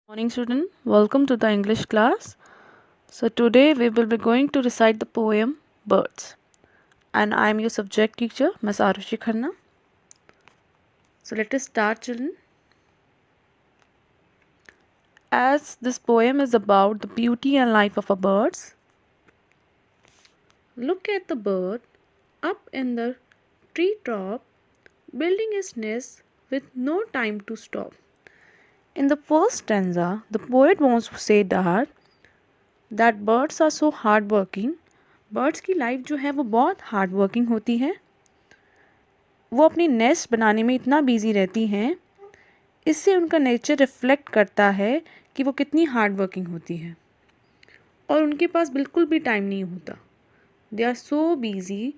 Morning student, welcome to the English class. So today we will be going to recite the poem Birds, and I am your subject teacher Ms. Arushi Khanna. So let us start, children. As this poem is about the beauty and life of a birds, look at the bird up in the treetop building his nest with no time to stop. In the first stanza, the poet wants to say that birds are so hard working. Birds की life जो है वो बहुत hard working होती है. वो अपनी nest बनाने में इतना बिजी रहती हैं. इससे उनका नेचर रिफ्लेक्ट करता है कि वो कितनी हार्ड वर्किंग होती है और उनके पास बिल्कुल भी टाइम नहीं होता. They are so busy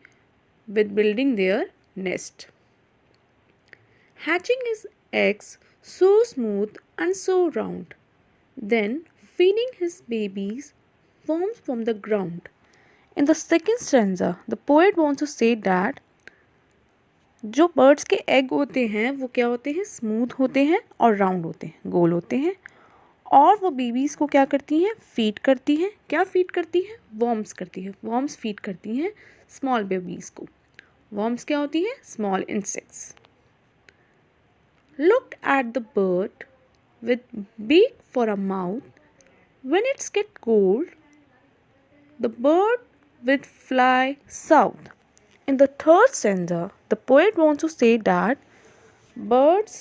with building their nest. Hatching his eggs so smooth and so round. Then feeding his babies forms from the ground. In the second stanza, the poet wants to say that जो birds के egg होते हैं वो क्या होते हैं, smooth होते हैं और राउंड होते हैं, गोल होते हैं. और वो बेबीज़ को क्या करती हैं, फीड करती हैं. क्या फीड करती हैं, वॉर्म्स करती है. वॉर्म्स फीड करती हैं स्मॉल बेबीज़ को. वॉर्म्स क्या होती हैं, small insects. Look at the bird with beak for a mouth. When it's get cold, the bird will fly south. In the third stanza, the poet wants to say that birds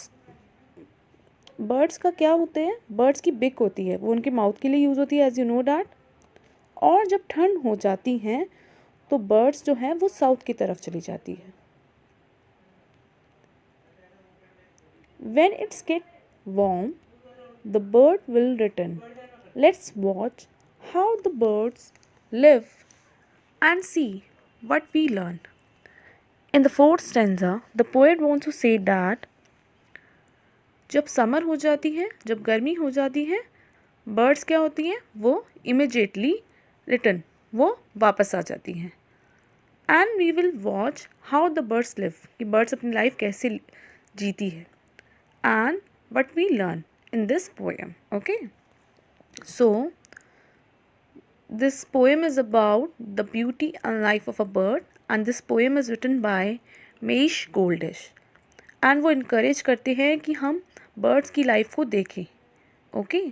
का क्या होते हैं, birds की beak होती है, वो उनके mouth के लिए यूज़ होती है, as you know that. और जब ठंड हो जाती हैं तो birds जो हैं वो साउथ की तरफ चली जाती है. When it's get warm, the bird will return. Let's watch how the birds live and see what we learn. In the fourth stanza, the poet wants to say that जब summer हो जाती है, जब गर्मी हो जाती है, बर्ड्स क्या होती हैं, वो इमिजिएटली रिटर्न, वो वापस आ जाती हैं. And we will watch how the birds live, कि बर्ड्स अपनी लाइफ कैसे जीती है. And what we learn in this poem. Okay, so this poem is about the beauty and life of a bird, and this poem is written by Maish Goldish. And वो encourage करते हैं कि हम birds की life को देखें. Okay,